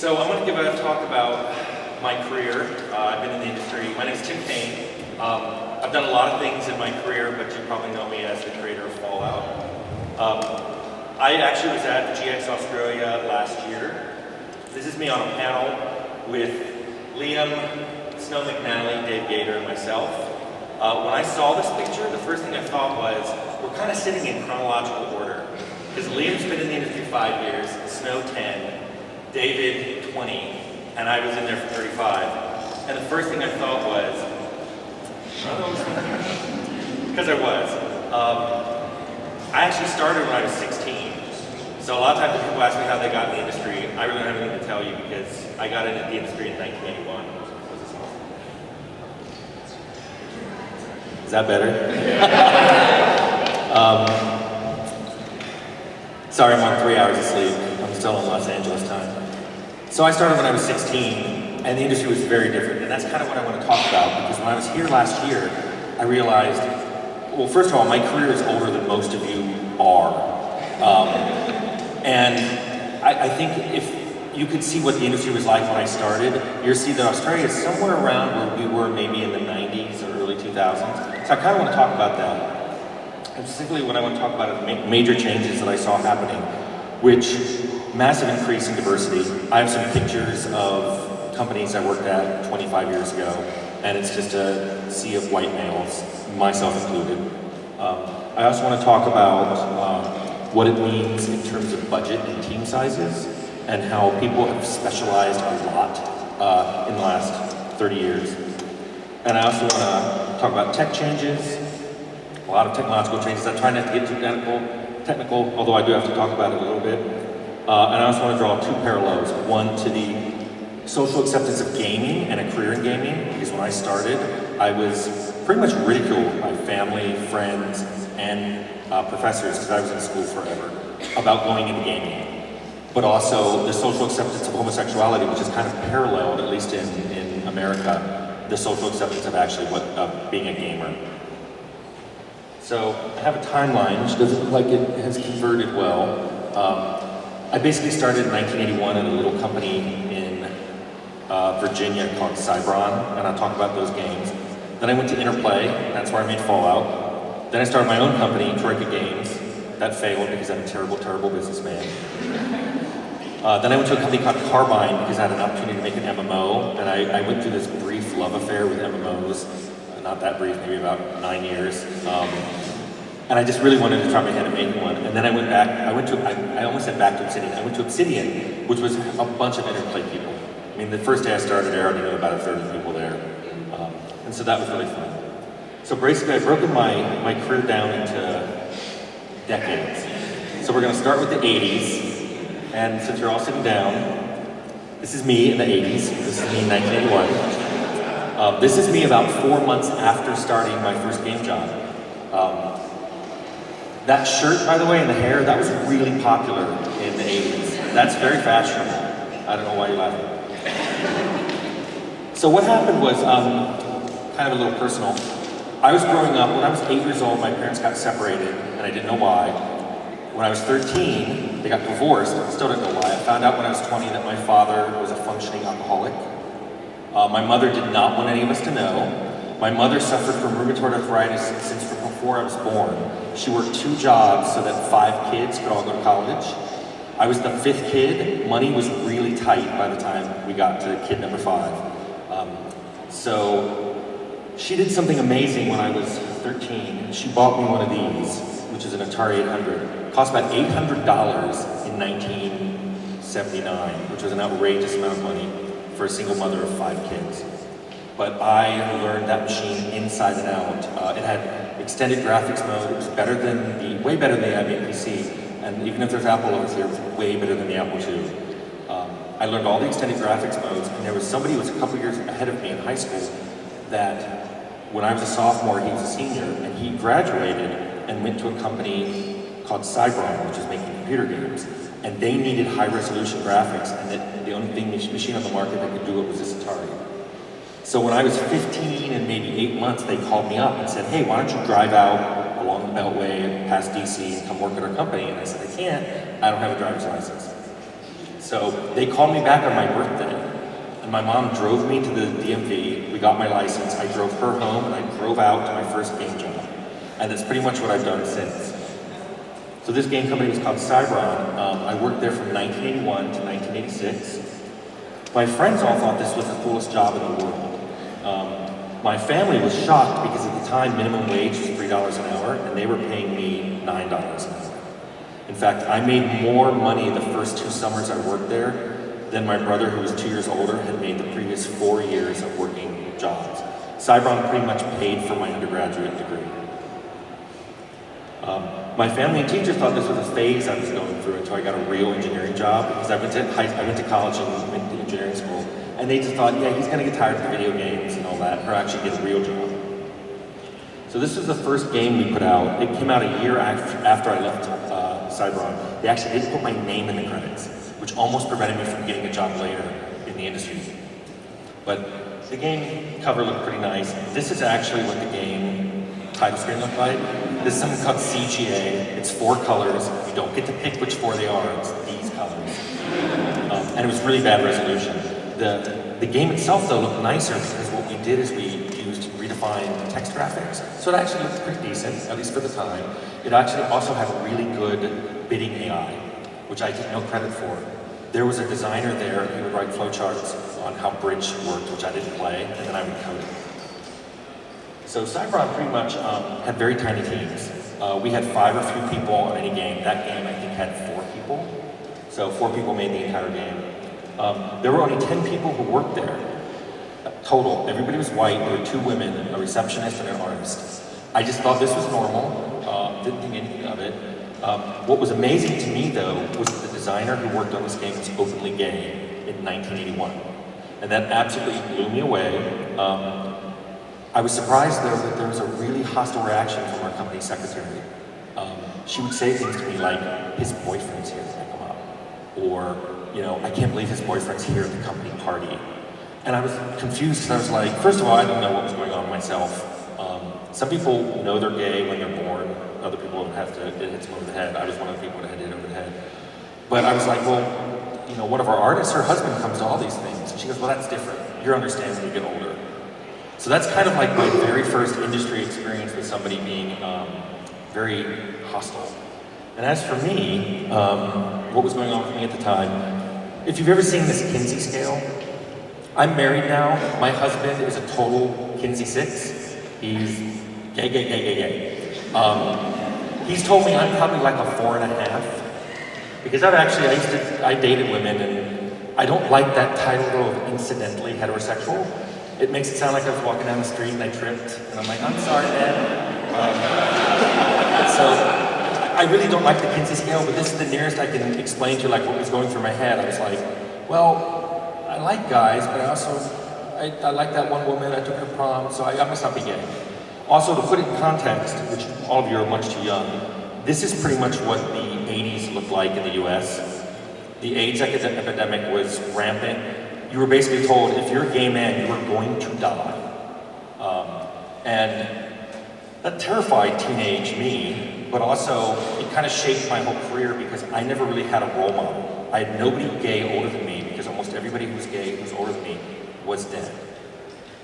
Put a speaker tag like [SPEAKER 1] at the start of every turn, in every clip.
[SPEAKER 1] So I'm going to give a talk about my career. I've been in the industry. My name is Cain. I've done a lot of things in my career, but you probably know me as the creator of Fallout. I actually was at GX Australia last year. This is me on a panel with Liam, Snow McNally, Dave Gator, and myself. When I saw this picture, the first thing I thought was, we're kind of sitting in chronological order. Because Liam's been in the industry 5 years, Snow 10, David 20, and I was in there for 35. And the first thing I thought was, because I was. I actually started when I was 16. So a lot of times when people ask me how they got in the industry, I really don't have anything to tell you because I got into the industry in 1981. Is that better? Sorry, I'm on 3 hours of sleep. I'm still in Los Angeles time. So I started when I was 16, and the industry was very different, and that's kind of what I want to talk about, because when I was here last year, I realized, well, first of all, my career is older than most of you are. And I think if you could see what the industry was like when I started, you'll see that Australia is somewhere around where we were maybe in the 90s or early 2000s. So I kind of want to talk about that. And specifically what I want to talk about are the major changes that I saw happening, which massive increase in diversity. I have some pictures of companies I worked at 25 years ago, and it's just a sea of white males, myself included. I also want to talk about what it means in terms of budget and team sizes, and how people have specialized a lot in the last 30 years. And I also want to talk about tech changes, a lot of technological changes. I'm trying not to get too technical, although I do have to talk about it a little bit. And I also want to draw two parallels. One to the social acceptance of gaming and a career in gaming, because when I started, I was pretty much ridiculed by family, friends, and professors, because I was in school forever, about going into gaming. But also the social acceptance of homosexuality, which is kind of paralleled, at least in America, the social acceptance of actually being a gamer. So I have a timeline, which doesn't look like it has converted well. I basically started in 1981 in a little company in Virginia called Cybron, and I'll talk about those games. Then I went to Interplay, and that's where I made Fallout. Then I started my own company, Troika Games. That failed because I'm a terrible, terrible businessman. Then I went to a company called Carbine because I had an opportunity to make an MMO, and I went through this brief love affair with MMOs. Not that brief, maybe about 9 years. And I just really wanted to try my hand at making one. And then I went back, I almost said back to Obsidian. I went to Obsidian, which was a bunch of Interplay people. I mean, the first day I started there, I already knew about 30 people there. And so that was really fun. So basically, I've broken my career down into decades. So we're gonna start with the 80s. And since you're all sitting down, this is me in the 80s. This is me in 1981. This is me about 4 months after starting my first game job. That shirt, by the way, and the hair, that was really popular in the 80s. That's very fashionable. I don't know why you're laughing. So what happened was kind of a little personal. I was growing up, when I was 8 years old, my parents got separated, and I didn't know why. When I was 13, they got divorced, I still didn't know why. I found out when I was 20 that my father was a functioning alcoholic. My mother did not want any of us to know. My mother suffered from rheumatoid arthritis since before I was born. She worked 2 jobs so that 5 kids could all go to college. I was the 5th kid. Money was really tight by the time we got to kid number 5. So she did something amazing when I was 13. She bought me one of these, which is an Atari 800. It cost about $800 in 1979, which was an outrageous amount of money for a single mother of 5 kids. But I learned that machine inside and out. It had extended graphics mode. It was way better than the IBM PC. And even if there's Apple over here, it was way better than the Apple II. I learned all the extended graphics modes, and there was somebody who was a couple years ahead of me in high school that when I was a sophomore, he was a senior, and he graduated and went to a company called Cybron, which is making computer games. And they needed high-resolution graphics, and the only machine on the market that could do it was this Atari. So when I was 15 and maybe 8 months, they called me up and said, hey, why don't you drive out along the Beltway past DC and come work at our company? And I said, I can't, I don't have a driver's license. So they called me back on my birthday, and my mom drove me to the DMV. We got my license. I drove her home, and I drove out to my first game job. And that's pretty much what I've done since. So this game company was called Cybron. I worked there from 1981 to 1986. My friends all thought this was the coolest job in the world. My family was shocked because at the time minimum wage was $3 an hour, and they were paying me $9 an hour. In fact, I made more money the first 2 summers I worked there than my brother, who was 2 years older, had made the previous 4 years of working jobs. Cybron pretty much paid for my undergraduate degree. My family and teachers thought this was a phase I was going through until I got a real engineering job, because I went to college and went to engineering school, and they just thought, yeah, he's gonna get tired of the video games and all that, or actually get a real job. So this was the first game we put out. It came out a year after I left Cybron. They actually didn't put my name in the credits, which almost prevented me from getting a job later in the industry. But the game cover looked pretty nice. This is actually what the game title screen looked like. This is something called CGA. It's 4 colors. You don't get to pick which 4 they are. It's these colors. And it was really bad resolution. The game itself, though, looked nicer because what we did is we used redefined text graphics. So it actually looked pretty decent, at least for the time. It actually also had a really good bidding AI, which I take no credit for. There was a designer there who would write flowcharts on how bridge worked, which I didn't play, and then I would code it. So Cybron pretty much had very tiny teams. We had 5 or few people on any game. That game, I think, had 4 people. So 4 people made the entire game. There were only 10 people who worked there, total. Everybody was white. There were 2 women, a receptionist and an artist. I just thought this was normal. Didn't think anything of it. What was amazing to me, though, was that the designer who worked on this game was openly gay in 1981. And that absolutely blew me away. I was surprised, though, that there was a really hostile reaction from our company secretary. She would say things to me like, his boyfriend's here to pick him up. Or, you know, I can't believe his boyfriend's here at the company party. And I was confused because I was like, first of all, I didn't know what was going on myself. Some people know they're gay when they're born. Other people have to, it hits them over the head. I was one of the people that had it over the head. But I was like, well, you know, one of our artists, her husband comes to all these things. And she goes, well, that's different. You'll understand when you get older. So that's kind of like my very first industry experience with somebody being very hostile. And as for me, what was going on with me at the time, if you've ever seen this Kinsey scale, I'm married now. My husband is a total Kinsey 6. He's gay. He's told me I'm probably like a 4.5. Because I dated women, and I don't like that title though of incidentally heterosexual. It makes it sound like I was walking down the street and I tripped, and I'm like, I'm sorry, man. So I really don't like the Kinsey scale, but this is the nearest I can explain to like what was going through my head. I was like, well, I like guys, but I like that one woman, I took her to prom, so I must not be gay. Also, to put it in context, which all of you are much too young, this is pretty much what the 80s looked like in the US. The AIDS epidemic was rampant. You were basically told, if you're a gay man, you were going to die. And that terrified teenage me, but also it kind of shaped my whole career because I never really had a role model. I had nobody gay older than me because almost everybody who was gay who was older than me was dead.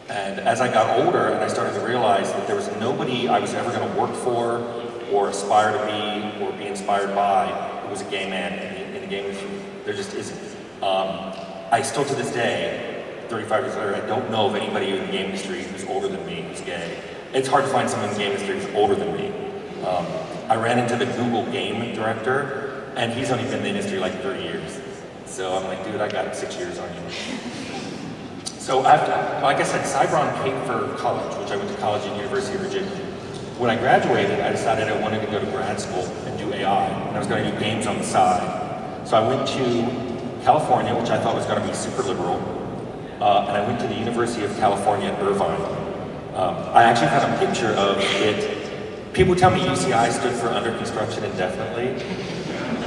[SPEAKER 1] And as I got older and I started to realize that there was nobody I was ever going to work for or aspire to be or be inspired by who was a gay man in the game industry, there just isn't. I still to this day, 35 years later, I don't know of anybody in the game industry who's older than me who's gay. It's hard to find someone in the game industry who's older than me. I ran into the Google game director, and he's only been in the industry like 30 years. So I'm like, dude, I got 6 years on you. So after, like I said, Cybron paid for college, which I went to college at University of Virginia. When I graduated, I decided I wanted to go to grad school and do AI, and I was going to do games on the side. So I went to California, which I thought was going to be super liberal, and I went to the University of California at Irvine. I actually found a picture of it. People tell me UCI stood for under construction indefinitely.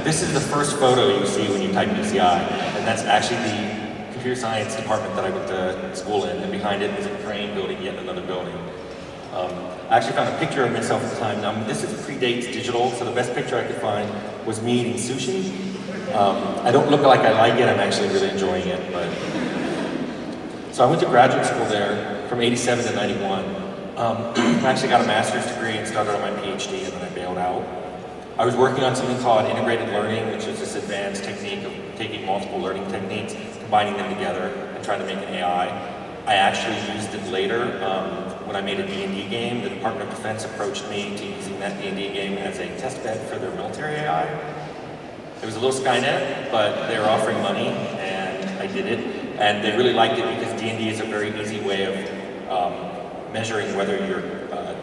[SPEAKER 1] This is the first photo you see when you type UCI, and that's actually the computer science department that I went to school in, and behind it is a crane building yet another building. I actually found a picture of myself at the time. Now, this predates digital, so the best picture I could find was me eating sushi. I don't look like I like it, I'm actually really enjoying it. But so I went to graduate school there from 87 to 91. I actually got a master's degree and started on my PhD, and then I bailed out. I was working on something called integrated learning, which is this advanced technique of taking multiple learning techniques, combining them together, and trying to make an AI. I actually used it later when I made a D&D game. The Department of Defense approached me to using that D&D game as a test bed for their military AI. It was a little Skynet, but they were offering money, and I did it. And they really liked it because D&D is a very easy way of measuring whether your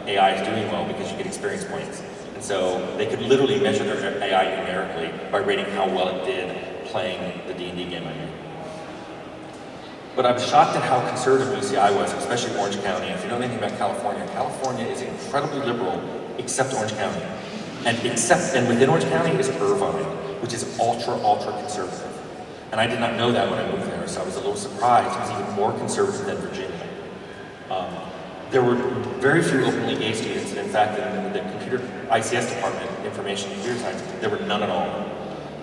[SPEAKER 1] AI is doing well because you get experience points. And so they could literally measure their AI numerically by rating how well it did playing the D&D game I made. But I was shocked at how conservative UCI was, especially Orange County. If you know anything about California, California is incredibly liberal, except Orange County. And within Orange County is Irvine, which is ultra conservative. And I did not know that when I moved there, so I was a little surprised. It was even more conservative than Virginia. There were very few openly gay students, and in fact, in the computer ICS department, information and computer science, there were none at all.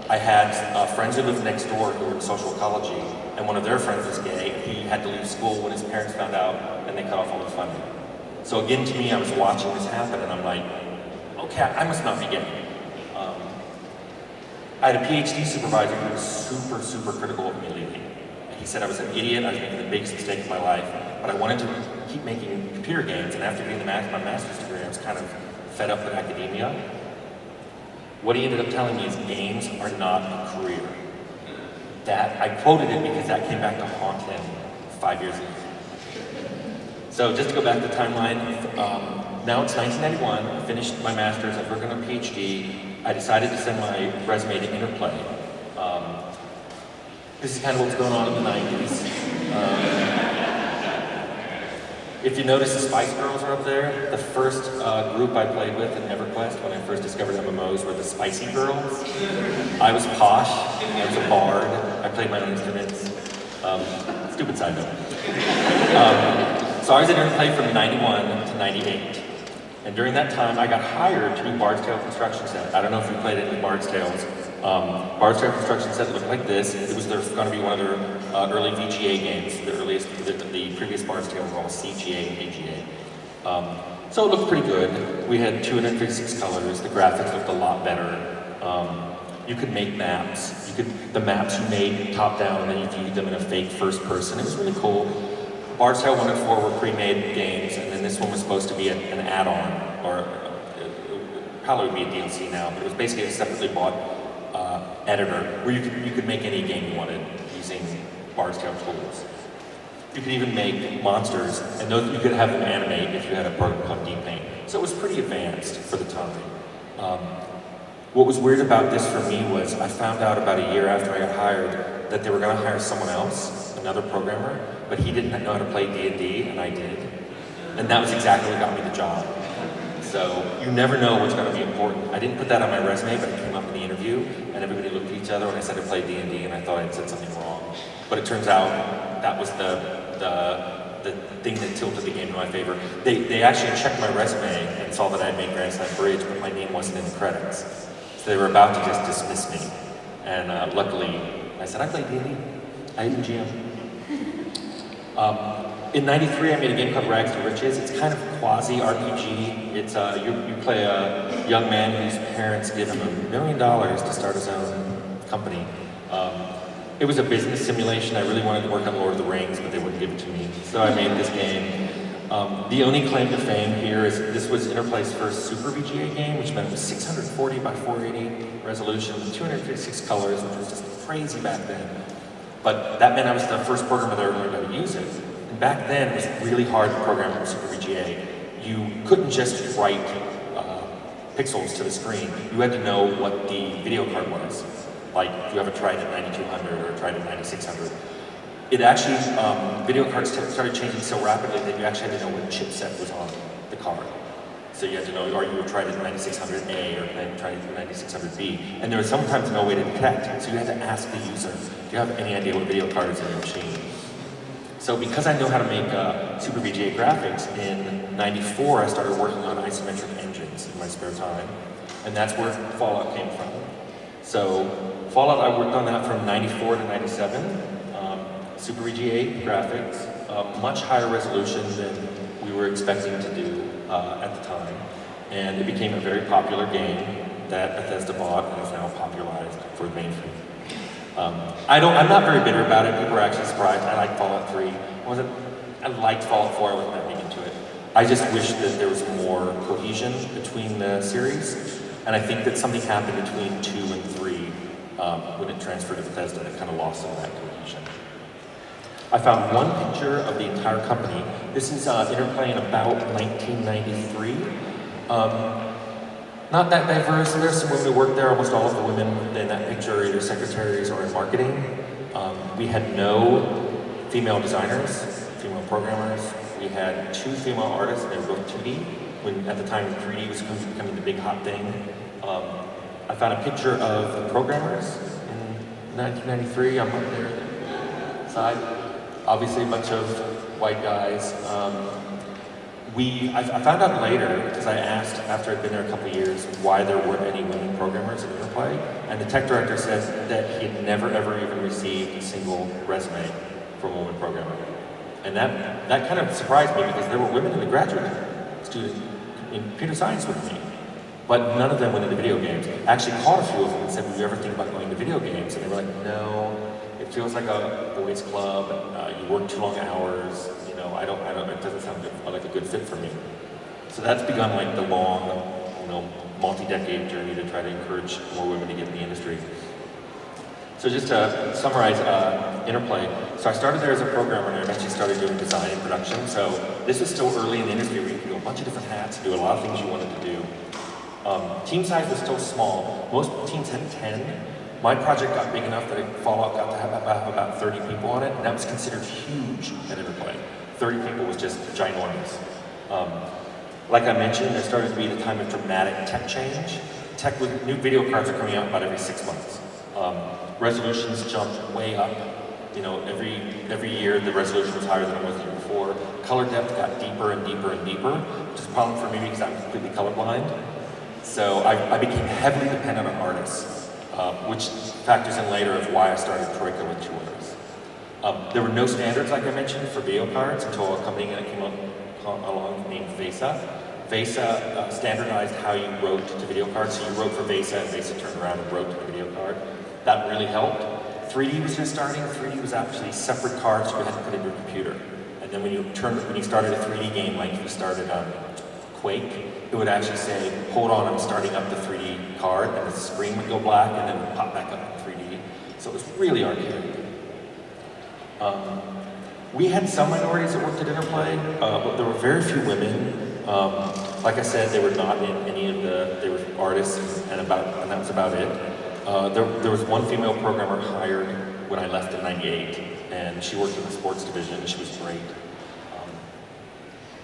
[SPEAKER 1] I had friends who lived next door who were in social ecology, and one of their friends was gay, and he had to leave school when his parents found out, and they cut off all the funding. So again, to me, I was watching this happen, and I'm like, okay, I must not be gay. I had a PhD supervisor who was super critical of me leaving. He said I was an idiot, I was making the biggest mistake of my life, but I wanted to keep making computer games, and after getting my master's degree, I was kind of fed up with academia. What he ended up telling me is games are not a career. That, I quoted it because that came back to haunt him 5 years ago. So just to go back to the timeline, now it's 1991, I finished my master's, I was working on a PhD, I decided to send my resume to Interplay. This is kind of what's going on in the 90s. If you notice, the Spice Girls are up there. The first group I played with in EverQuest when I first discovered MMOs were the Spicy Girls. I was posh, I was a bard, I played my own instruments. Stupid side note. So I was in Interplay from 91 to 98. And during that time, I got hired to do Bard's Tale construction set. I don't know if you played any Bard's Tales. Bard's Tale construction set looked like this. It was going to be one of their early VGA games. The previous Bard's Tale were all CGA and AGA. So it looked pretty good. We had 256 colors. The graphics looked a lot better. You could make maps. The maps you made top down, and then you viewed them in a fake first person. It was really cool. Bard's Tale 1 and 4 were pre-made games, and then this one was supposed to be an add-on, or probably would be a DLC now, but it was basically a separately bought editor where you could make any game you wanted using Bard's Tale tools. You could even make monsters, and you could have them animate if you had a program called D-Paint. So it was pretty advanced for the time. What was weird about this for me was I found out about a year after I got hired that they were going to hire someone else, another programmer, but he didn't know how to play D&D, and I did. And that was exactly what got me the job. So you never know what's going to be important. I didn't put that on my resume, but it came up in the interview, and everybody looked at each other when I said I played D&D, and I thought I'd said something wrong. But it turns out that was the thing that tilted the game in my favor. They actually checked my resume and saw that I had made Grand Slam Bridge, but my name wasn't in the credits. So they were about to just dismiss me. And luckily, I said, I played D&D. I didn't GM. In '93, I made a game called Rags to Riches. It's kind of quasi-RPG. It's you play a young man whose parents give him $1 million to start his own company. It was a business simulation. I really wanted to work on Lord of the Rings, but they wouldn't give it to me. So I made this game. The only claim to fame here is this was Interplay's first Super VGA game, which meant it was 640 by 480 resolution with 256 colors, which was just crazy back then. But that meant I was the first programmer that ever learned how to use it. And back then, it was really hard to program with Super VGA. You couldn't just write pixels to the screen. You had to know what the video card was. Like, if you have a Trident 9200 or a Trident 9600. It actually, video cards started changing so rapidly that you actually had to know what chipset was on the card. So you had to know, are you a Trident 9600A or Trident 9600B? And there was sometimes no way to detect, so you had to ask the user, do you have any idea what video card is in your machine? So because I know how to make Super VGA graphics, in '94 I started working on isometric engines in my spare time, and that's where Fallout came from. So Fallout, I worked on that from 94 to 97. Super VGA graphics, much higher resolution than we were expecting to do at the time. And it became a very popular game that Bethesda bought and is now popularized for the mainstream. I'm not very bitter about it. People are actually surprised. I like Fallout 3. I liked Fallout 4. I wasn't that big into it. I just wish that there was more cohesion between the series. And I think that something happened between 2 and 3 when it transferred to Bethesda that kind of lost some of that cohesion. I found one picture of the entire company. This is Interplay in about 1993. Not that diverse. There's some women who worked there. Almost all of the women in that picture are either secretaries or in marketing. We had no female designers, female programmers. We had 2 female artists, and they were both 2D. When at the time 3D was becoming the big hot thing. I found a picture of the programmers in 1993. I'm up there side. Obviously a bunch of white guys. I found out later, because I asked after I'd been there a couple of years, why there weren't any women programmers in Interplay, and the tech director said that he had never ever even received a single resume from a woman programmer. And that kind of surprised me because there were women in the graduate student in computer science with me, but none of them went into video games. I actually called a few of them and said, "Would you ever think about going to video games?" And they were like, "No, it feels like a boys' club. You work too long hours. I don't. It doesn't sound like a good fit for me." So that's begun like the long, multi-decade journey to try to encourage more women to get in the industry. So just to summarize Interplay, so I started there as a programmer and I eventually started doing design and production. So this was still early in the industry where you could do a bunch of different hats, do a lot of things you wanted to do. Team size was still small. Most teams had 10. My project got big enough that Fallout got to have about 30 people on it, and that was considered huge at Interplay. 30 people was just ginormous. Like I mentioned, there started to be the time of dramatic tech change. New video cards are coming out about every 6 months. Resolutions jumped way up. Every year the resolution was higher than it was the year before. Color depth got deeper and deeper and deeper, which is a problem for me because I'm completely colorblind. So I became heavily dependent on artists, which factors in later of why I started Troika with 2 artists. There were no standards, like I mentioned, for video cards until a company came along named VESA. VESA standardized how you wrote to video cards. So you wrote for VESA, and VESA turned around and wrote to the video card. That really helped. 3D was just starting. 3D was actually separate cards you had to put into your computer. And then when you started a 3D game, like if you started Quake, it would actually say, "Hold on, I'm starting up the 3D card," and the screen would go black, and then it would pop back up in 3D. So it was really archaic. We had some minorities that worked at Interplay, but there were very few women. Like I said, they were not in any of they were artists, and that was about it. There was one female programmer hired when I left in '98, and she worked in the sports division, and she was great.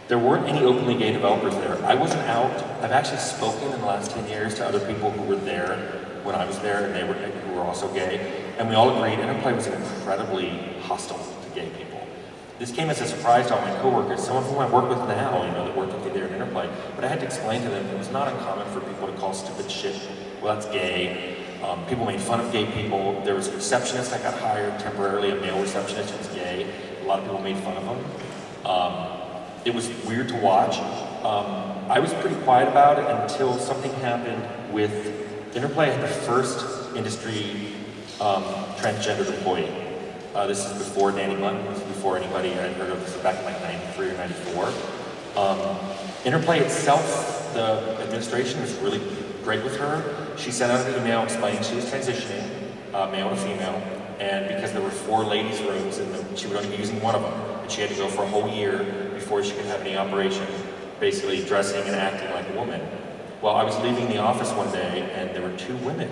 [SPEAKER 1] There weren't any openly gay developers there. I wasn't out. I've actually spoken in the last 10 years to other people who were there when I was there, and who were also gay, and we all agreed Interplay was incredibly hostile to gay people. This came as a surprise to all my coworkers, some of whom I work with now, that worked with me there at Interplay, but I had to explain to them it was not uncommon for people to call stupid shit, "Well, that's gay." People made fun of gay people. There was a receptionist that got hired temporarily, a male receptionist who was gay. A lot of people made fun of him. It was weird to watch. I was pretty quiet about it until something happened with Interplay had the first industry transgender employee. This is before Danny Blunt, this is before anybody had heard of this, back in like 93 or 94. Interplay itself, the administration was really great with her. She sent out an email explaining she was transitioning, male to female, and because there were 4 ladies' rooms and she would only be using one of them, and she had to go for a whole year before she could have any operation, basically dressing and acting like a woman. Well, I was leaving the office one day and there were 2 women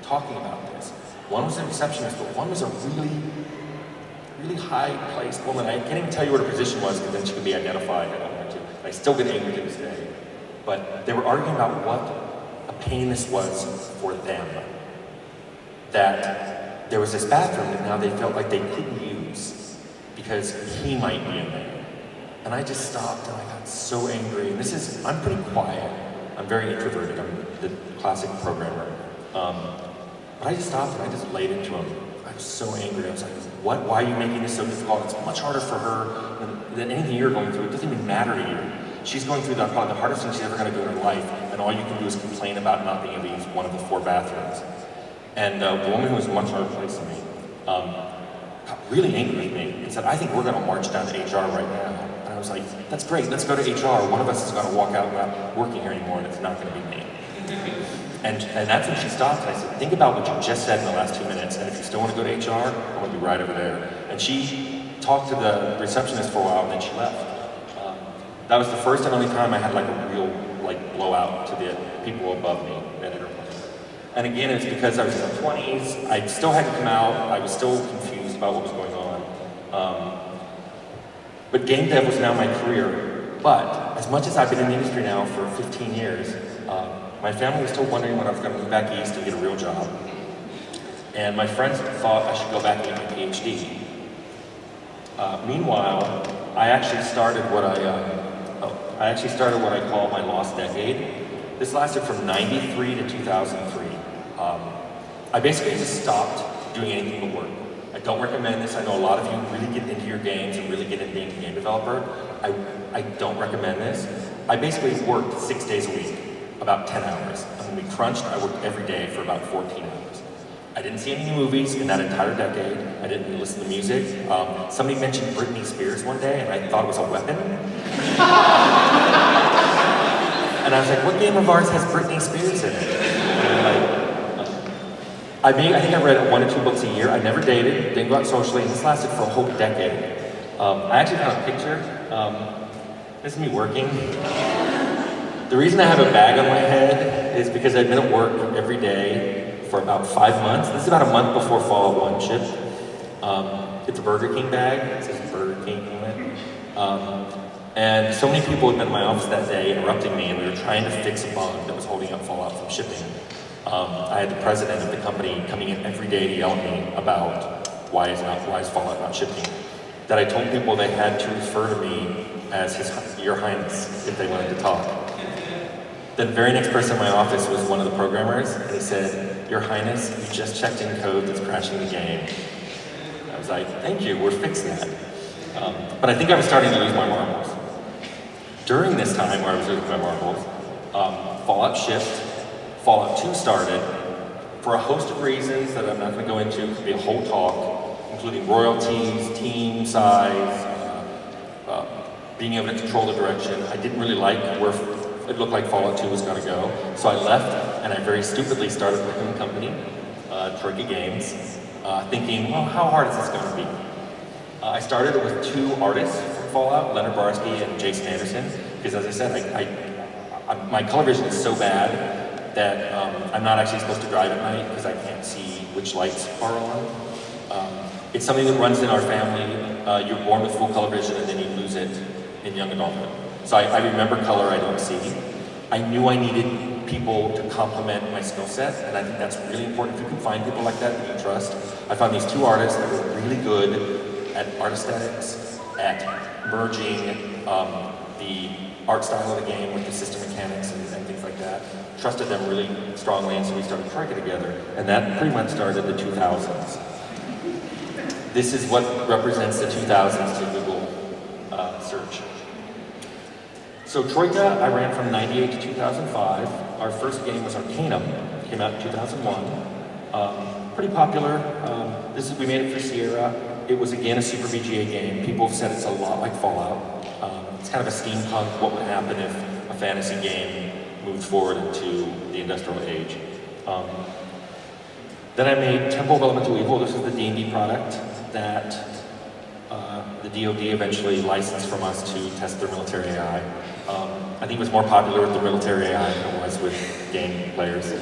[SPEAKER 1] talking about this. One was a receptionist, but one was a really, really high-placed woman. I can't even tell you what her position was because then she could be identified. I still get angry to this day. But they were arguing about what a pain this was for them. That there was this bathroom that now they felt like they couldn't use because he might be in there. And I just stopped and I got so angry. And I'm pretty quiet. I'm very introverted. I'm the classic programmer. But I just stopped and I just laid into him. I was so angry. I was like, what? Why are you making this so difficult? It's much harder for her than anything you're going through. It doesn't even matter to you. She's going through probably the hardest thing she's ever going to do in her life, and all you can do is complain about not being able to use one of the 4 bathrooms. And the woman who was a much harder place than me got really angry with me and said, I think we're going to march down to HR right now. And I was like, that's great, let's go to HR. One of us is going to walk out not working here anymore, and it's not going to be me. And that's when she stopped, and I said, think about what you just said in the last 2 minutes, and if you still want to go to HR, I'm going to be right over there. And she talked to the receptionist for a while, and then she left. That was the first and only time I had like a real blowout to the people above me at Enterprise. And again, it's because I was in my 20s, I still hadn't come out, I was still confused about what was going on. But game dev was now my career. But as much as I've been in the industry now for 15 years, my family was still wondering when I was going to move back east and get a real job. And my friends thought I should go back and get my PhD. Meanwhile, I actually started what I call my lost decade. This lasted from 93 to 2003. I basically just stopped doing anything but work. I don't recommend this. I know a lot of you really get into your games and really get into being a game developer. I don't recommend this. I basically worked 6 days a week, about 10 hours. And when we crunched, I worked every day for about 14 hours. I didn't see any movies in that entire decade. I didn't listen to music. Somebody mentioned Britney Spears one day, and I thought it was a weapon. And I was like, what game of ours has Britney Spears in it? I think I read 1 or 2 books a year. I never dated, didn't go out socially, and this lasted for a whole decade. I actually found a picture. This is me working. The reason I have a bag on my head is because I've been at work every day for about 5 months. This is about a month before Fallout 1 shipped. It's a Burger King bag. It says Burger King on it. And so many people had been in my office that day interrupting me, and we were trying to fix a bug that was holding up Fallout from shipping. I had the president of the company coming in every day to yell at me about why is Fallout not shipping. That I told people they had to refer to me as Your Highness if they wanted to talk. The very next person in my office was one of the programmers, and he said, Your Highness, you just checked in code that's crashing the game. I was like, thank you, we're fixing that. But I think I was starting to lose my marbles. During this time where I was losing my marbles, Fallout shipped, Fallout 2 started. For a host of reasons that I'm not going to go into, it could be a whole talk, including royalties, team size, being able to control the direction. I didn't really like where it looked like Fallout 2 was going to go. So I left, and I very stupidly started my own company, Troika Games, thinking, well, how hard is this going to be? I started with 2 artists from Fallout, Leonard Barsky and Jason Anderson, because as I said, my color vision is so bad that I'm not actually supposed to drive at night because I can't see which lights are on. It's something that runs in our family. You're born with full color vision and then you lose it in young adulthood. So I remember color I don't see. I knew I needed people to complement my skill set, and I think that's really important. If you can find people like that you trust. I found these 2 artists that were really good at art aesthetics, at merging the art style of the game with the system mechanics and things like that. Trusted them really strongly, and so we started Troika together. And that pretty much started the 2000s. This is what represents the 2000s to Google search. So Troika, I ran from 98 to 2005. Our first game was Arcanum, came out in 2001. Pretty popular. We made it for Sierra. It was again a Super VGA game. People have said it's a lot like Fallout. It's kind of a steampunk, what would happen if a fantasy game moved forward into the industrial age. Then I made Temple of Elemental Evil. This is the D&D product that the DoD eventually licensed from us to test their military AI. I think it was more popular with the military AI than it was with game players.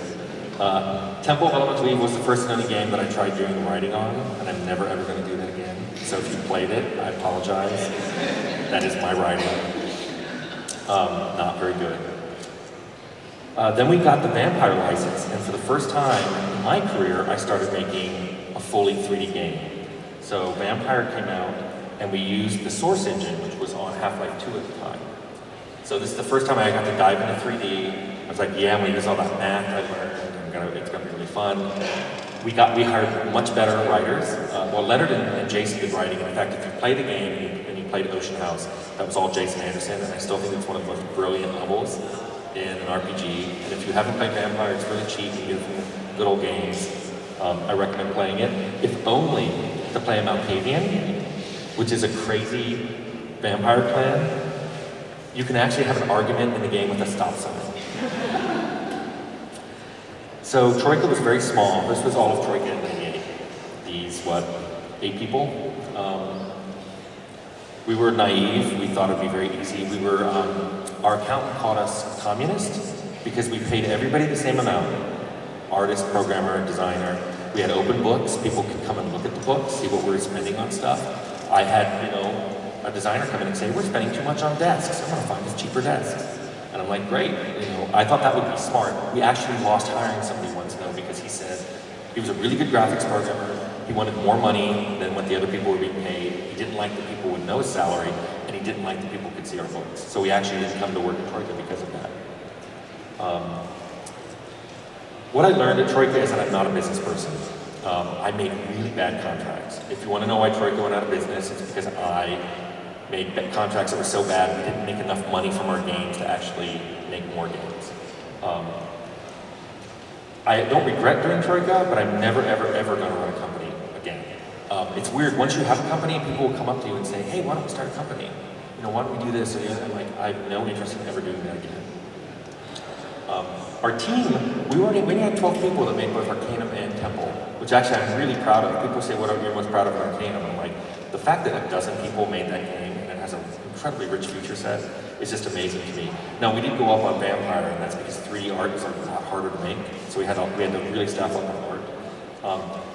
[SPEAKER 1] Temple of Elemental Evil was the first and only game that I tried doing the writing on, and I'm never ever going to do that again. So if you played it, I apologize. That is my writing. Not very good. Then we got the Vampire license, and for the first time in my career, I started making a fully 3D game. So Vampire came out, and we used the Source engine, which was on Half-Life 2 at the time. So this is the first time I got to dive into 3D. I was like, yeah, I'm going to use all that math I learned. It's going to be really fun. we hired much better writers. Well, Leonard and Jason did writing. In fact, if you play the game and you played Ocean House, that was all Jason Anderson, and I still think it's one of the most brilliant levels in an RPG. And if you haven't played Vampire, it's really cheap. You get it from Good Old Games. I recommend playing it, if only to play a Malkavian, which is a crazy vampire clan. You can actually have an argument in the game with a stop sign. So Troika was very small. This was all of Troika in 98. These, 8 people? We were naive. We thought it'd be very easy. Our accountant called us communists because we paid everybody the same amount. Artist, programmer, designer. We had open books. People could come and look at the books, see what we were spending on stuff. I had, a designer come in and say, we're spending too much on desks. I'm gonna find us cheaper desks. And I'm like, great. I thought that would be smart. We actually lost hiring somebody once though because he said he was a really good graphics programmer. He wanted more money than what the other people were being paid. He didn't like that people would know his salary, and he didn't like that people could see our books. So we actually didn't come to work at Troika because of that. What I learned at Troika is that I'm not a business person. I made really bad contracts. If you want to know why Troika went out of business, it's because I made contracts that were so bad we didn't make enough money from our games to actually make more games. I don't regret doing Troika, but I'm never, ever, ever going to run a company again. It's weird, once you have a company, people will come up to you and say, hey, why don't we start a company? Why don't we do this? And I'm like, I have no interest in ever doing that again. Our team, we only had 12 people that made both Arcanum and Temple, which actually I'm really proud of. People say, what are you most proud of in Arcanum? I'm like, the fact that a dozen people made that game and it has an incredibly rich feature set is just amazing to me. Now, we did go up on Vampire, and that's because 3D art is a lot harder to make, so we had to really staff up on art.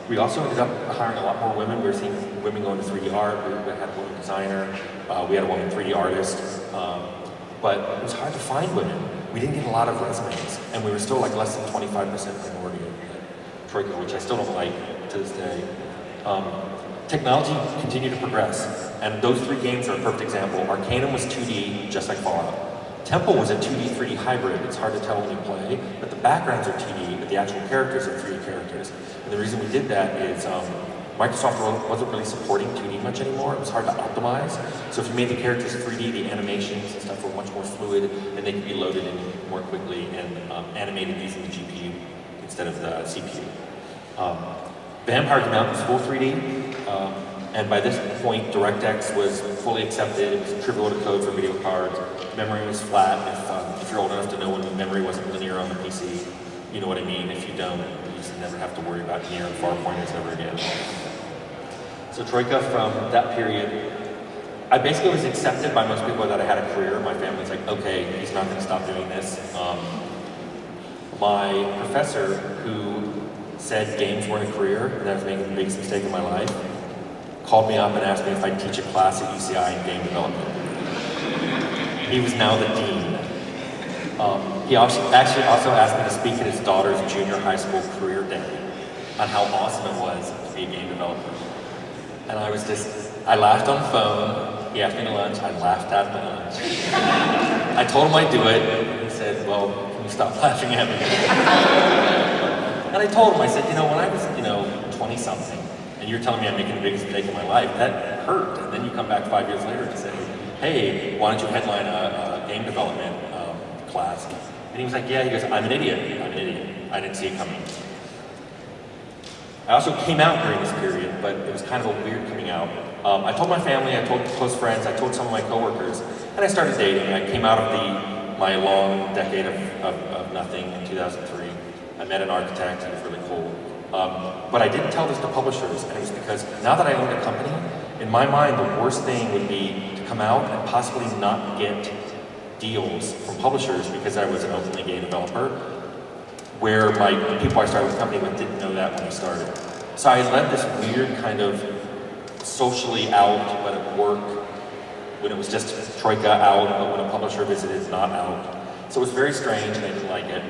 [SPEAKER 1] We also ended up hiring a lot more women. We were seeing women go into 3D art. We had a woman designer. We had a woman 3D artist. But it was hard to find women. We didn't get a lot of resumes, and we were still like less than 25% minority at Troika, which I still don't like to this day. Technology continued to progress, and those 3 games are a perfect example. Arcanum was 2D, just like Fallout. Temple was a 2D, 3D hybrid. It's hard to tell when you play, but the backgrounds are 2D, but the actual characters are 3D characters. And the reason we did that is Microsoft wasn't really supporting 2D much anymore. It was hard to optimize. So if you made the characters 3D, the animations and stuff were much more fluid, and they could be loaded in more quickly and animated using the GPU instead of the CPU. Vampire came out in full 3D, and by this point, DirectX was fully accepted. It was trivial to code for video cards. Memory was flat. If you're old enough to know when the memory wasn't linear on the PC, you know what I mean. If you don't, you just never have to worry about near and far pointers ever again. So Troika, from that period, I basically was accepted by most people that I had a career. My family's like, okay, he's not going to stop doing this. My professor, who said games weren't a career and I was making the biggest mistake of my life, called me up and asked me if I'd teach a class at UCI in game development. He was now the dean. He actually also asked me to speak at his daughter's junior high school career day on how awesome it was to be a game developer. And I laughed on the phone. He asked me to lunch. I laughed at my lunch. I told him I'd do it. And he said, well, can you stop laughing at me? And I told him, I said, when I was, 20-something, and you're telling me I'm making the biggest mistake of my life, that hurt. And then you come back 5 years later and say, hey, why don't you headline a game development class? And he was like, yeah, he goes, I'm an idiot. I didn't see it coming. I also came out during this period, but it was kind of a weird coming out. I told my family, I told close friends, I told some of my coworkers, and I started dating. I came out of my long decade of nothing in 2003. I met an architect, he was really cool. But I didn't tell this to publishers, and it was because now that I owned a company, in my mind, the worst thing would be to come out and possibly not get deals from publishers because I was an openly gay developer, where the people I started the company with didn't know that when I started. So I led this weird kind of socially out, but at work, when it was just Troika out, but when a publisher visited, not out. So it was very strange, and I didn't like it.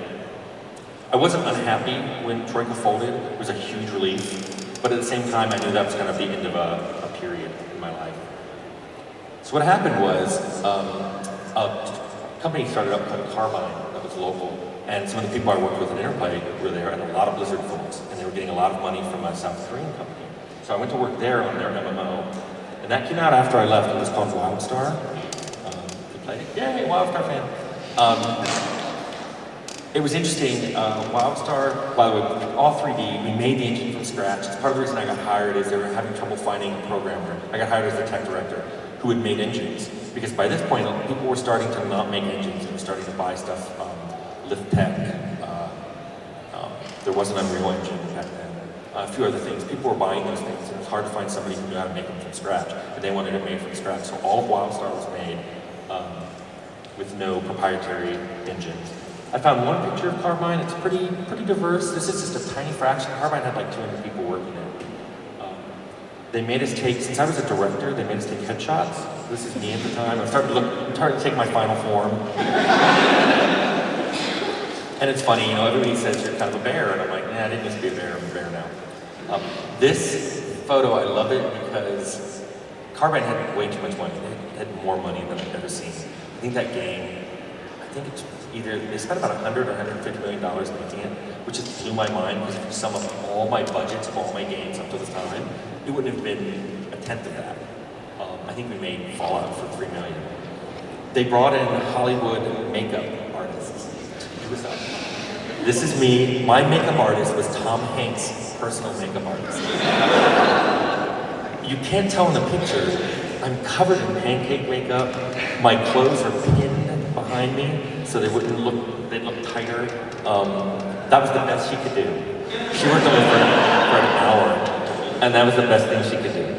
[SPEAKER 1] I wasn't unhappy when Troika folded. It was a huge relief. But at the same time, I knew that was kind of the end of a period in my life. So what happened was, company started up called Carbine that was local, and some of the people I worked with in Interplay were there, and a lot of Blizzard folks, and they were getting a lot of money from a South Korean company. So I went to work there on their MMO, and that came out after I left. It was called WildStar. You played it? Yay, WildStar fan. It was interesting. WildStar, by the way, all 3D. We made the engine from scratch. It's part of the reason I got hired is they were having trouble finding a programmer. I got hired as the tech director who had made engines. Because by this point, people were starting to not make engines. They were starting to buy stuff, Lift Tech. There was an Unreal Engine back then. A few other things. People were buying those things, and it was hard to find somebody who knew how to make them from scratch. But they wanted it made from scratch. So all of WildStar was made with no proprietary engines. I found one picture of Carbine. It's pretty diverse. This is just a tiny fraction. Carbine had like 200 people working it. They made us take, since I was a director, they made us take headshots. This is me at the time. I'm starting to take my final form. And it's funny, everybody says you're kind of a bear, and I'm like, nah, I didn't used to be a bear, I'm a bear now. This photo, I love it because Carbine had way too much money. They had more money than I've ever seen. I think that game, it's either, they spent about $100 or $150 million making it, which just blew my mind because if you sum up all my budgets of all my games up to this time, it wouldn't have been a tenth of that. I think we made Fallout for $3 million. They brought in Hollywood makeup artists to do this up. This is me. My makeup artist was Tom Hanks' personal makeup artist. You can't tell in the picture. I'm covered in pancake makeup. My clothes are pinned behind me so they'd look tighter. That was the best she could do. She worked on it for an hour, and that was the best thing she could do.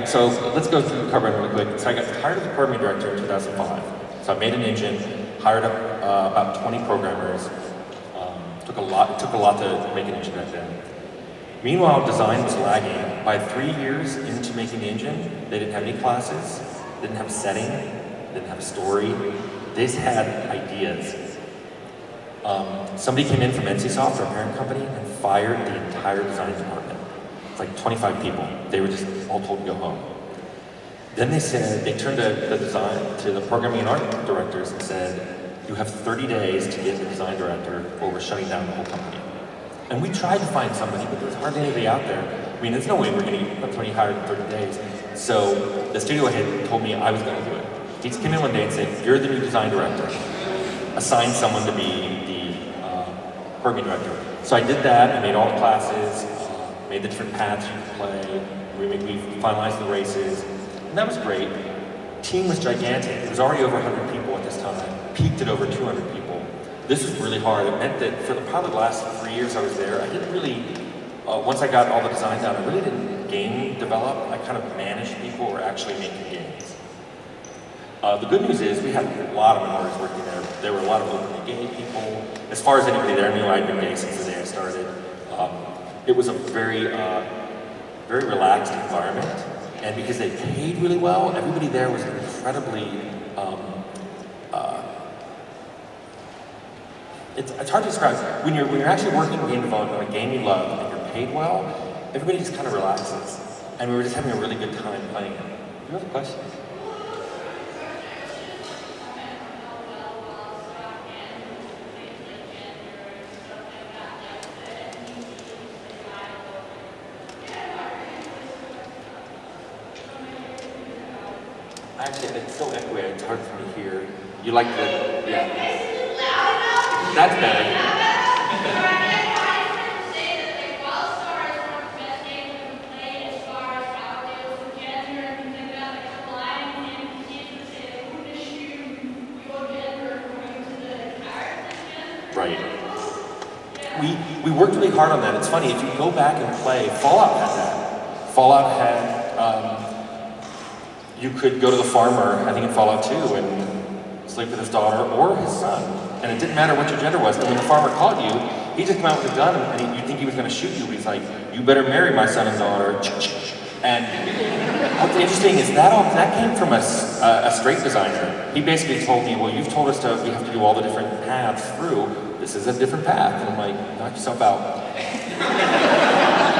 [SPEAKER 1] So let's go through Carbine really quick. So I got hired as a programming director in 2005. So I made an engine, hired up about 20 programmers. It took a lot to make an engine back then. Meanwhile, design was lagging. By 3 years into making the engine, they didn't have any classes, didn't have a setting, didn't have a story. They just had ideas. Somebody came in from NCSoft, our parent company, and fired the entire design department. It's like 25 people. They were just all told to go home. Then they turned to the programming and art directors and said, you have 30 days to get the design director or we're shutting down the whole company. And we tried to find somebody, but there was hardly anybody out there. I mean, there's no way we're going to get somebody hired in 30 days. So the studio head told me I was going to do it. He just came in one day and said, you're the new design director. Assign someone to be the programming director. So I did that. I made all the classes, made the different paths you could play. We finalized the races. And that was great. Team was gigantic. It was already over 100 people at this time. Peaked at over 200 people. This was really hard. It meant that for probably the last 3 years I was there, I didn't really, once I got all the design done, I really didn't game develop. I kind of managed people who were actually making games. The good news is we had a lot of minorities working there. There were a lot of openly gay people. As far as anybody there knew, I'd been gay since the day I started. It was a very relaxed environment. And because they paid really well, everybody there was incredibly, it's hard to describe. When you're actually working in game development on a game you love and you're paid well, everybody just kind of relaxes. And we were just having a really good time playing it. Do you have a question? Actually, it's so echoey, it's hard for me to hear. You like the, yeah. That's better. Right. We worked really hard on that. It's funny, if you go back and play, Fallout had that. Fallout had, you could go to the farmer, I think in Fallout 2, and sleep with his daughter or his son. And it didn't matter what your gender was. And when the farmer called you, he'd just come out with a gun and you'd think he was going to shoot you, but he's like, you better marry my son and daughter. And what's interesting is that came from a straight designer. He basically told me, well, you've told us we have to do all the different paths through. This is a different path. And I'm like, knock yourself out.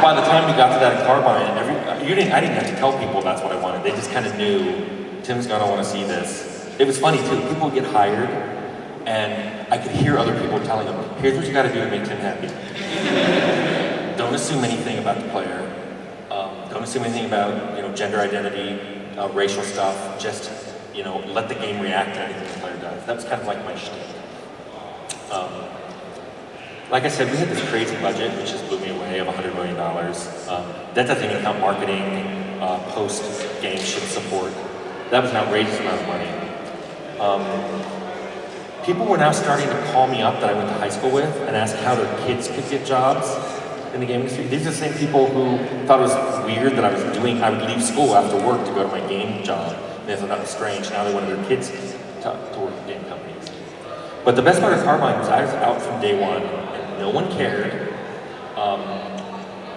[SPEAKER 1] By the time we got to that in Carbine, I didn't have to tell people that's what I wanted. They just kind of knew, Tim's gonna want to see this. it was funny too. People would get hired, and I could hear other people telling them, here's what you gotta do to make Tim happy. Don't assume anything about the player. Don't assume anything about, you know, gender identity, racial stuff. Just, you know, let the game react to anything the player does. That was kind of like my shtick. Like I said, we had this crazy budget, which just blew me away, of $100 million. That doesn't even count marketing, post-game ship support. That was an outrageous amount of money. People were now starting to call me up that I went to high school with and ask how their kids could get jobs in the game industry. These are the same people who thought it was weird that I would leave school after work to go to my game job. And they thought that was strange. Now they wanted their kids to work in game companies. But the best part of Carbine was I was out from day one, and no one cared.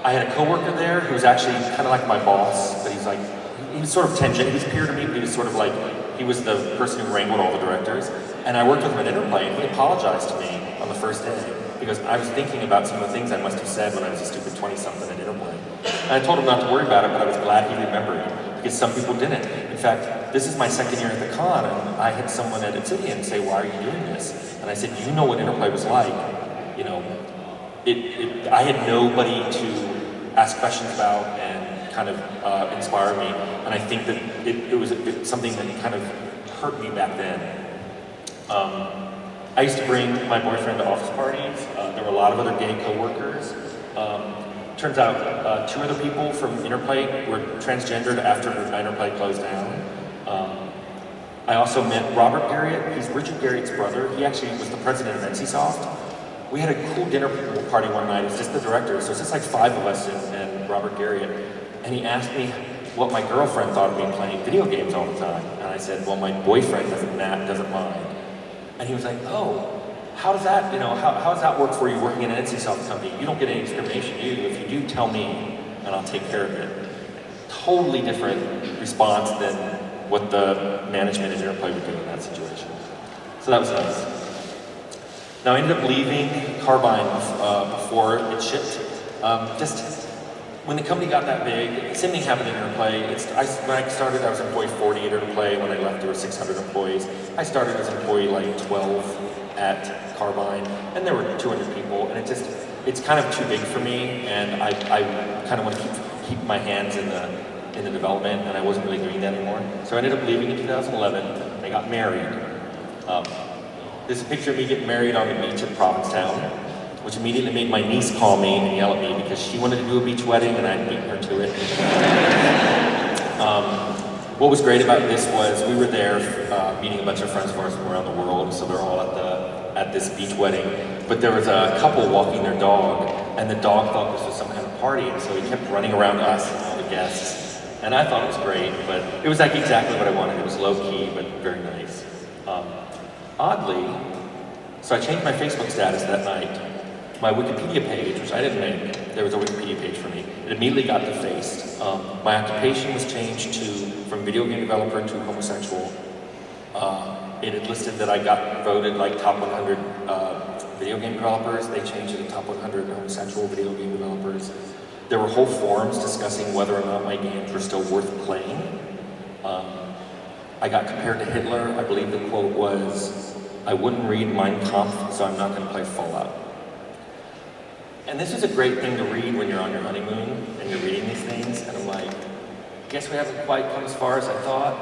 [SPEAKER 1] I had a coworker there who was actually kind of like my boss, but he was sort of tangent. He was peer to me, but he was sort of like, he was the person who wrangled all the directors. And I worked with him at Interplay, and he apologized to me on the first day because I was thinking about some of the things I must have said when I was a stupid 20-something at Interplay. And I told him not to worry about it, but I was glad he remembered because some people didn't. In fact, this is my second year at the con, and I had someone at Obsidian say, "Why are you doing this?" And I said, "You know what Interplay was like. You know, I had nobody to ask questions about and kind of inspire me, and I think that it was something that kind of hurt me back then. I used to bring my boyfriend to office parties. There were a lot of other gay coworkers. Turns out 2 other people from Interplay were transgendered after Interplay closed down. I also met Robert Garriott. He's Richard Garriott's brother. He actually was the president of NCSoft. We had a cool dinner party one night. It was just the directors, so it's just like 5 of us and Robert Garriott. And he asked me what my girlfriend thought of me playing video games all the time. And I said, well, my boyfriend doesn't mind. And he was like, oh, how does that, how does that work for you working in an NCSoft company? You don't get any discrimination, do you? If you do, tell me, and I'll take care of it. Totally different response than what the management at Interplay would do in that situation. So that was nice. Now, I ended up leaving Carbine before it shipped. Just when the company got that big, same thing happened in Interplay. When I started, I was employee 40 at Interplay. When I left, there were 600 employees. I started as employee like 12 at Carbine, and there were 200 people, and it's kind of too big for me, and I kind of want to keep my hands in the development, and I wasn't really doing that anymore. So I ended up leaving in 2011. I got married. There's a picture of me getting married on the beach in Provincetown, which immediately made my niece call me and yell at me because she wanted to do a beach wedding and I'd beaten her to it. What was great about this was we were there meeting a bunch of friends of ours from around the world, so they're all at this beach wedding. But there was a couple walking their dog, and the dog thought this was some kind of party, and so he kept running around us and all the guests. And I thought it was great, but it was like exactly what I wanted. It was low-key, but very nice. Oddly, so I changed my Facebook status that night. My Wikipedia page, which I didn't make, there was a Wikipedia page for me, it immediately got defaced. My occupation was changed from video game developer to homosexual. It had listed that I got voted like top 100 video game developers. They changed it to top 100 homosexual video game developers. There were whole forums discussing whether or not my games were still worth playing. I got compared to Hitler. I believe the quote was, "I wouldn't read Mein Kampf, so I'm not going to play Fallout." And this is a great thing to read when you're on your honeymoon and you're reading these things, and I'm like, guess we haven't quite come as far as I thought.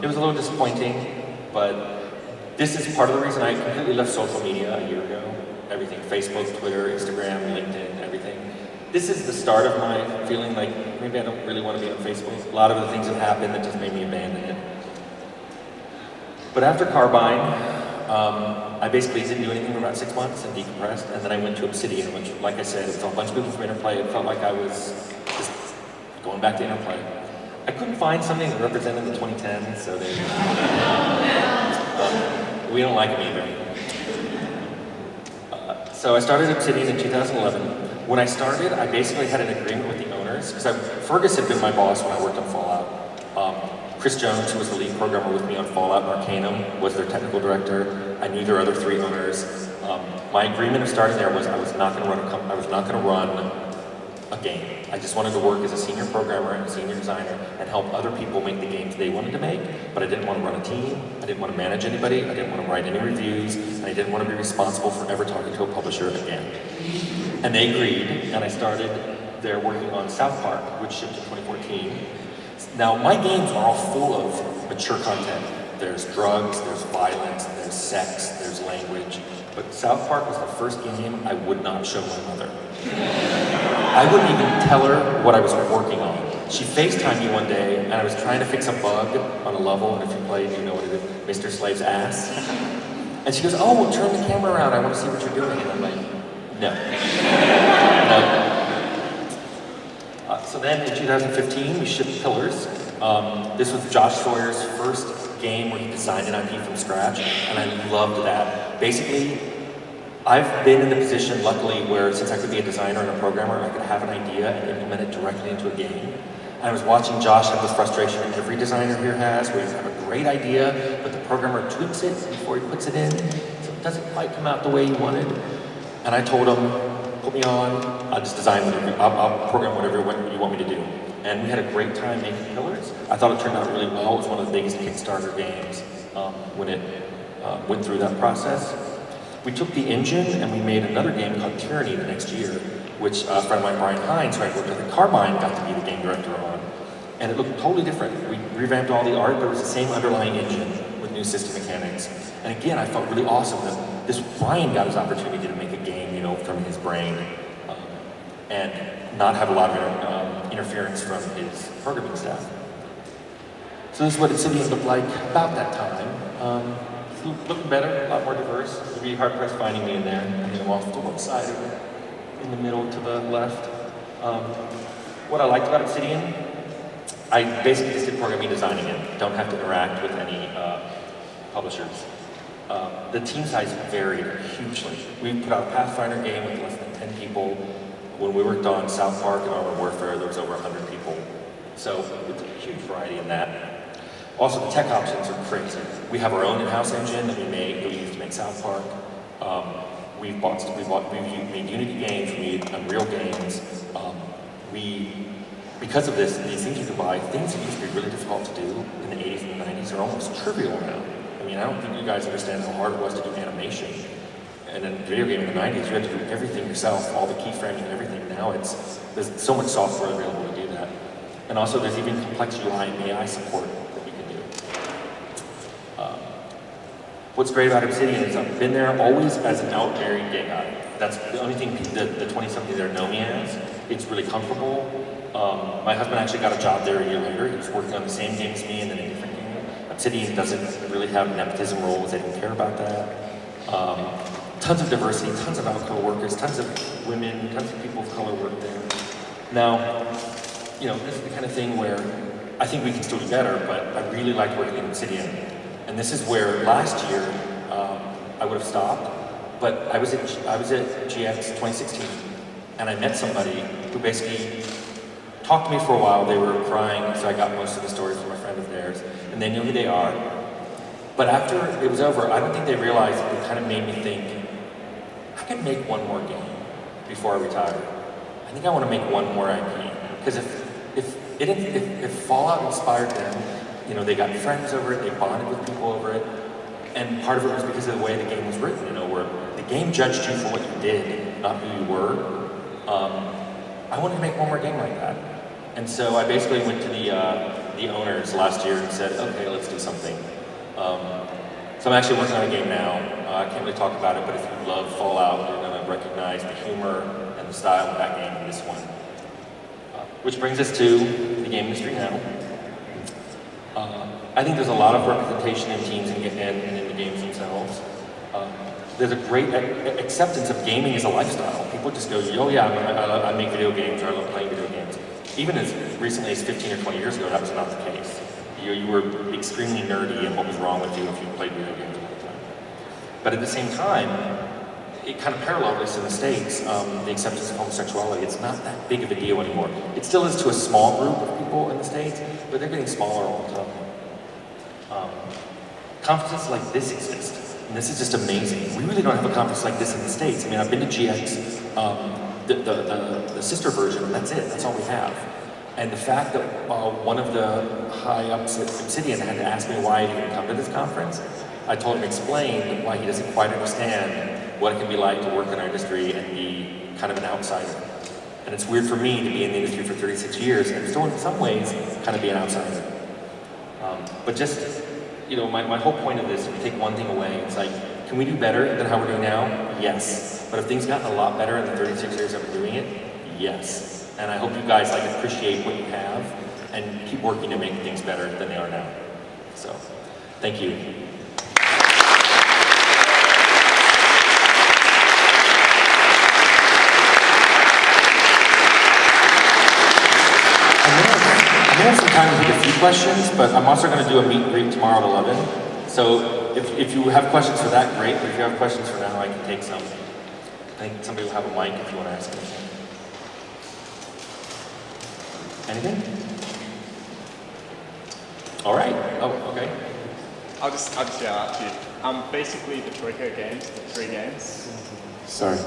[SPEAKER 1] It was a little disappointing, but this is part of the reason I completely left social media a year ago. Everything, Facebook, Twitter, Instagram, LinkedIn, everything. This is the start of my feeling like maybe I don't really want to be on Facebook. A lot of the things have happened that just made me abandon it. But after Carbine, I basically didn't do anything for about 6 months and decompressed, and then I went to Obsidian, which, like I said, it's a bunch of people from Interplay. It felt like I was just going back to Interplay. I couldn't find something that represented the 2010s, so we don't like them either. So I started Obsidian in 2011. When I started, I basically had an agreement with the owners, because Fergus had been my boss when I worked on Fallout. Chris Jones, who was the lead programmer with me on Fallout and Arcanum, was their technical director. I knew their other 3 owners. My agreement of starting there was I was not going to run a game. I just wanted to work as a senior programmer and a senior designer and help other people make the games they wanted to make, but I didn't want to run a team, I didn't want to manage anybody, I didn't want to write any reviews, and I didn't want to be responsible for ever talking to a publisher again. And they agreed, and I started there working on South Park, which shipped in 2014. Now, my games are all full of mature content. There's drugs, there's violence, there's sex, there's language. But South Park was the first game I would not show my mother. I wouldn't even tell her what I was working on. She FaceTimed me one day, and I was trying to fix a bug on a level, and if you play, you know what it is, Mr. Slave's ass. And she goes, oh, well, turn the camera around, I want to see what you're doing. And I'm like, no. No. So then in 2015, we shipped Pillars. This was Josh Sawyer's first game where he designed an IP from scratch, and I loved that. Basically, I've been in the position, luckily, where since I could be a designer and a programmer, I could have an idea and implement it directly into a game. And I was watching Josh have this frustration that every designer here has, where you have a great idea, but the programmer tweaks it before he puts it in, so it doesn't quite come out the way you wanted. And I told him, put me on, I'll just design whatever, I'll program whatever you want me to do. And we had a great time making Pillars. I thought it turned out really well. It was one of the biggest Kickstarter games when it went through that process. We took the engine and we made another game called Tyranny the next year, which a friend of mine, Brian Hines, who I worked with at Carbine, got to be the game director on. And it looked totally different. We revamped all the art, but it was the same underlying engine with new system mechanics. And again, I felt really awesome that this Brian got his opportunity to make a game, you know, from his brain, and not have a lot of interference from his programming staff. So this is what Obsidian looked like about that time. Looking better, a lot more diverse. You'd be hard-pressed finding me in there. I think I'm off to one side of it, in the middle to the left. What I liked about Obsidian, I basically just did programming designing it. Don't have to interact with any publishers. The team size varied hugely. We put out a Pathfinder game with less than 10 people. When we worked on South Park and Armored Warfare, there was over 100 people. So it's a huge variety in that. Also, the tech options are crazy. We have our own in-house engine that we use to make South Park. We've made Unity games, we made Unreal games. Because of this, these things you can buy, things that used to be really difficult to do in the 80s and the 90s are almost trivial now. I mean, I don't think you guys understand how hard it was to do animation. And in a video game in the 90s, you had to do everything yourself, all the keyframing and everything. Now there's so much software available to do that. And also there's even complex UI and AI support that you can do. What's great about Obsidian is I've been there always as an out-married gay guy. That's the only thing the 20-something there know me as. It's really comfortable. My husband actually got a job there a year later. He was working on the same game as me and then a different game. Obsidian doesn't really have nepotism roles. They don't care about that. Tons of diversity, tons of alco workers, tons of women, tons of people of color work there. Now, you know, this is the kind of thing where I think we can still do better, but I really liked working in Obsidian. And this is where last year I would have stopped, but I was at GX 2016, and I met somebody who basically talked to me for a while. They were crying, so I got most of the stories from a friend of theirs, and they knew who they are. But after it was over, I don't think they realized it kind of made me think, I could make one more game before I retire. I think I want to make one more IP. Because if Fallout inspired them, you know, they got friends over it, they bonded with people over it, and part of it was because of the way the game was written, you know, where the game judged you for what you did, not who you were. I wanted to make one more game like that. And so I basically went to the owners last year and said, okay, let's do something. So I'm actually working on a game now. I can't really talk about it, but if you love Fallout, you're going to recognize the humor and the style of that game in this one. Which brings us to the game industry now. I think there's a lot of representation in teams and in the games themselves. There's a great acceptance of gaming as a lifestyle. People just go, oh yeah, I make video games, or I love playing video games. Even as recently as 15 or 20 years ago, that was not the case. You were extremely nerdy, and what was wrong with you if you played video games all the time. But at the same time, it kind of paralleled this in the States, the acceptance of homosexuality. It's not that big of a deal anymore. It still is to a small group of people in the States, but they're getting smaller all the time. Conferences like this exist, and this is just amazing. We really don't have a conference like this in the States. I mean, I've been to GX the sister version, and that's it. That's all we have. And the fact that one of the high-ups at Obsidian had to ask me why he didn't come to this conference, I told him to explain why he doesn't quite understand what it can be like to work in our industry and be kind of an outsider. And it's weird for me to be in the industry for 36 years and still in some ways kind of be an outsider. But just, you know, my whole point of this, if you take one thing away, it's like, can we do better than how we're doing now? Yes. But have things gotten a lot better in the 36 years that we're doing it? Yes. And I hope you guys like appreciate what you have and keep working to make things better than they are now. So, thank you. I may have some time to take a few questions, but I'm also going to do a meet and greet tomorrow at 11. So if you have questions for that, great. But if you have questions for now, I can take some. I think somebody will have a mic if you want to ask anything. Anything? All right. Oh, okay.
[SPEAKER 2] I'll just shout out to you. Basically, the Troika games, the 3 games.
[SPEAKER 3] Sorry.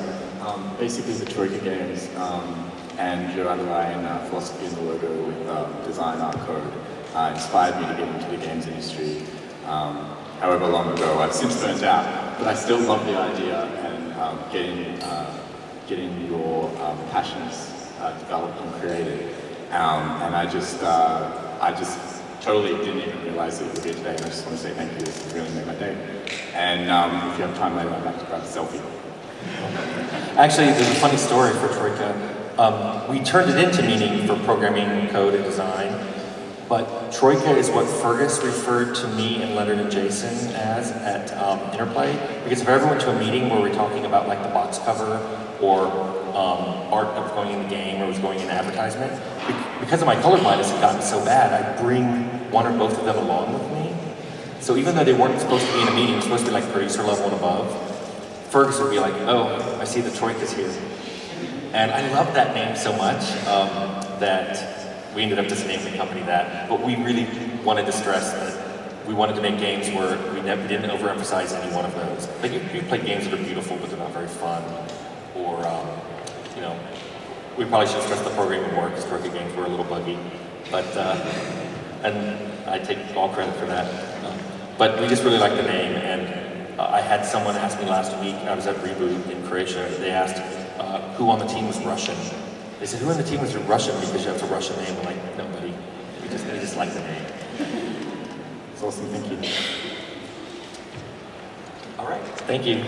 [SPEAKER 3] Basically, the Troika games and your underlying philosophy in the logo with design art code inspired me to get into the games industry. However long ago, I've since burnt out, but I still love the idea and getting your passions developed and created. And I just totally didn't even realize that it would be today, and I just want to say thank you. This has really made my day. And if you have time later, I'd like to grab a selfie.
[SPEAKER 1] Actually, there's a funny story for Troika. We turned it into meaning for programming, code, and design. But Troika is what Fergus referred to me and Leonard and Jason as at Interplay. Because if I ever went to a meeting where we're talking about like the box cover or art that was going in the game or was going in advertisement, because of my color blindness had gotten so bad, I'd bring one or both of them along with me. So even though they weren't supposed to be in a meeting, supposed to be like producer level and above, Fergus would be like, oh, I see the Troika's here. And I love that name so much that we ended up just naming the company that, but we really wanted to stress that we wanted to make games where we didn't overemphasize any one of those. Like you play games that are beautiful, but they're not very fun, or you know, we probably should stress the programming more because Troika games were a little buggy, but and I take all credit for that. But we just really like the name, and I had someone ask me last week. I was at Reboot in Croatia. They asked who on the team was Russian. They said, who on the team was Russian because you have a Russian name? I'm like, nobody. We just like the name.
[SPEAKER 3] It's awesome, thank you.
[SPEAKER 1] All right, thank you.